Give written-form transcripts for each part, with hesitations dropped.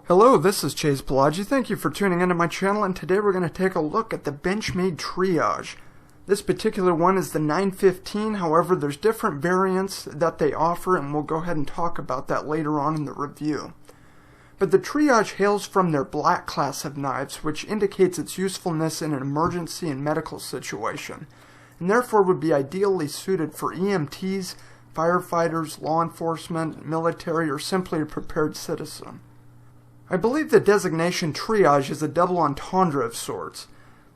Hello, this is Palagi. Thank you for tuning into my channel, and today we're going to take a look at the Benchmade Triage. This particular one is the 915, however there's different variants that they offer, and we'll go ahead and talk about that later on in the review. But the Triage hails from their black class of knives, which indicates its usefulness in an emergency and medical situation, and therefore would be ideally suited for EMTs, firefighters, law enforcement, military, or simply a prepared citizen. I believe the designation triage is a double entendre of sorts.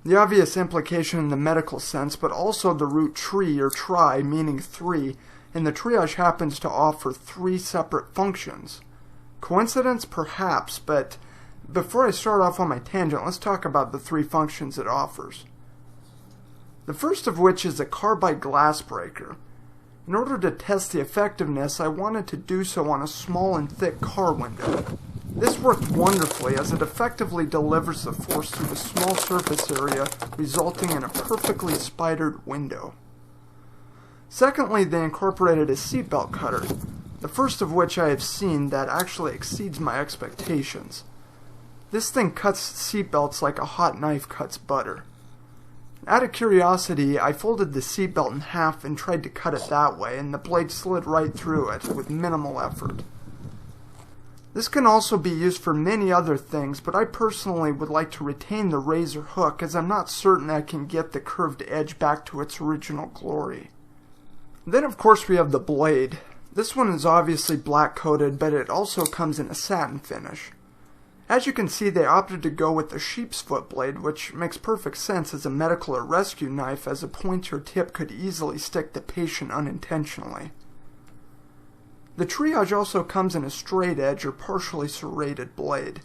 The obvious implication in the medical sense, but also the root tri or tri meaning three, and the triage happens to offer three separate functions. Coincidence? Perhaps, but before I start off on my tangent, let's talk about the three functions it offers. The first of which is a carbide glass breaker. In order to test the effectiveness, I wanted to do so on a small and thick car window. This worked wonderfully as it effectively delivers the force through the small surface area, resulting in a perfectly spidered window. Secondly, they incorporated a seatbelt cutter, the first of which I have seen that actually exceeds my expectations. This thing cuts seatbelts like a hot knife cuts butter. Out of curiosity, I folded the seatbelt in half and tried to cut it that way, and the blade slid right through it with minimal effort. This can also be used for many other things, but I personally would like to retain the razor hook as I'm not certain I can get the curved edge back to its original glory. Then of course we have the blade. This one is obviously black coated, but it also comes in a satin finish. As you can see, they opted to go with the sheep's foot blade, which makes perfect sense as a medical or rescue knife, as a pointer tip could easily stick the patient unintentionally. The Triage also comes in a straight edge or partially serrated blade.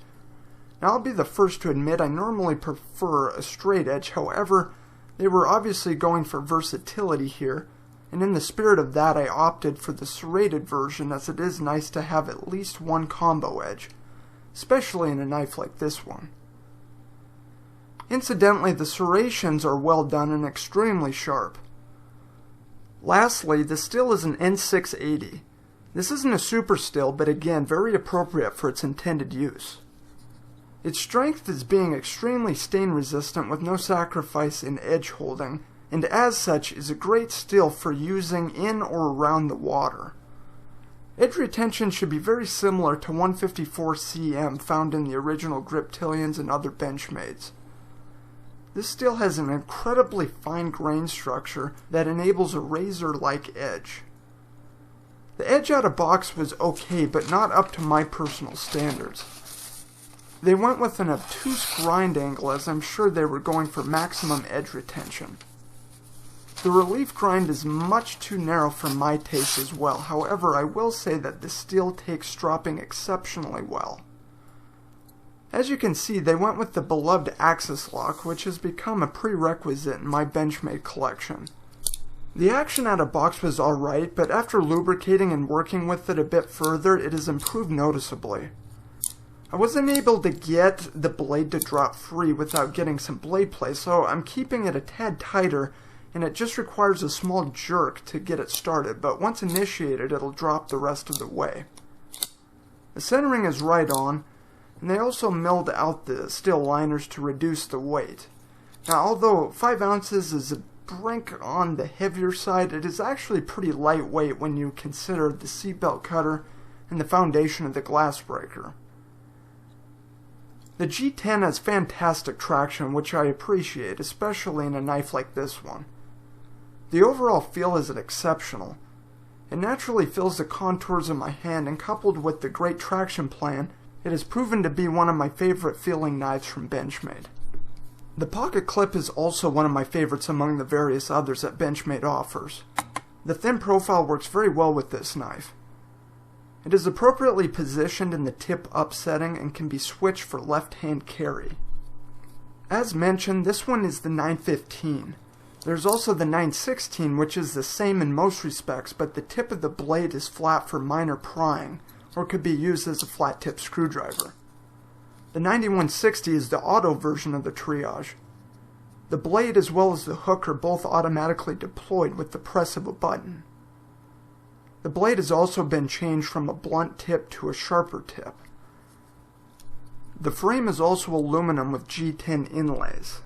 Now I'll be the first to admit I normally prefer a straight edge, however, they were obviously going for versatility here, and in the spirit of that I opted for the serrated version as it is nice to have at least one combo edge, especially in a knife like this one. Incidentally, the serrations are well done and extremely sharp. Lastly, the still is an N680. This isn't a super still, but again, very appropriate for its intended use. Its strength is being extremely stain resistant with no sacrifice in edge holding, and as such is a great still for using in or around the water. Edge retention should be very similar to 154 cm found in the original Griptilians and other Benchmades. This still has an incredibly fine grain structure that enables a razor-like edge. The edge out of box was okay, but not up to my personal standards. They went with an obtuse grind angle, as I'm sure they were going for maximum edge retention. The relief grind is much too narrow for my taste as well, however I will say that the steel takes stropping exceptionally well. As you can see, they went with the beloved axis lock, which has become a prerequisite in my Benchmade collection. The action out of box was alright, but after lubricating and working with it a bit further, it has improved noticeably. I wasn't able to get the blade to drop free without getting some blade play, so I'm keeping it a tad tighter, and it just requires a small jerk to get it started, but once initiated it'll drop the rest of the way. The centering is right on, and they also milled out the steel liners to reduce the weight. Now although 5 ounces is a brink on the heavier side, it is actually pretty lightweight when you consider the seatbelt cutter and the foundation of the glass breaker. The G10 has fantastic traction, which I appreciate, especially in a knife like this one. The overall feel is exceptional. It naturally fills the contours of my hand, and coupled with the great traction plan, it has proven to be one of my favorite feeling knives from Benchmade. The pocket clip is also one of my favorites among the various others that Benchmade offers. The thin profile works very well with this knife. It is appropriately positioned in the tip up setting and can be switched for left-hand carry. As mentioned, this one is the 915. There's also the 916, which is the same in most respects, but the tip of the blade is flat for minor prying, or could be used as a flat tip screwdriver. The 9160 is the auto version of the Triage. The blade as well as the hook are both automatically deployed with the press of a button. The blade has also been changed from a blunt tip to a sharper tip. The frame is also aluminum with G10 inlays.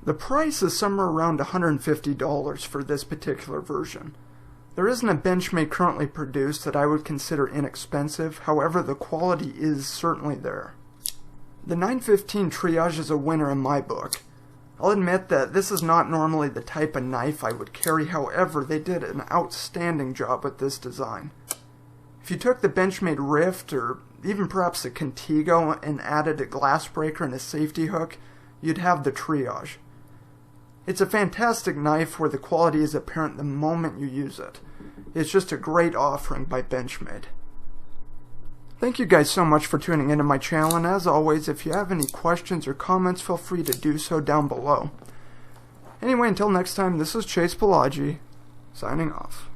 The price is somewhere around $150 for this particular version. There isn't a Benchmade currently produced that I would consider inexpensive, however the quality is certainly there. The 915 Triage is a winner in my book. I'll admit that this is not normally the type of knife I would carry, however they did an outstanding job with this design. If you took the Benchmade Rift or even perhaps the Contigo and added a glass breaker and a safety hook, you'd have the Triage. It's a fantastic knife where the quality is apparent the moment you use it. It's just a great offering by Benchmade. Thank you guys so much for tuning into my channel, and as always, if you have any questions or comments, feel free to do so down below. Anyway, until next time, this is Palagi, signing off.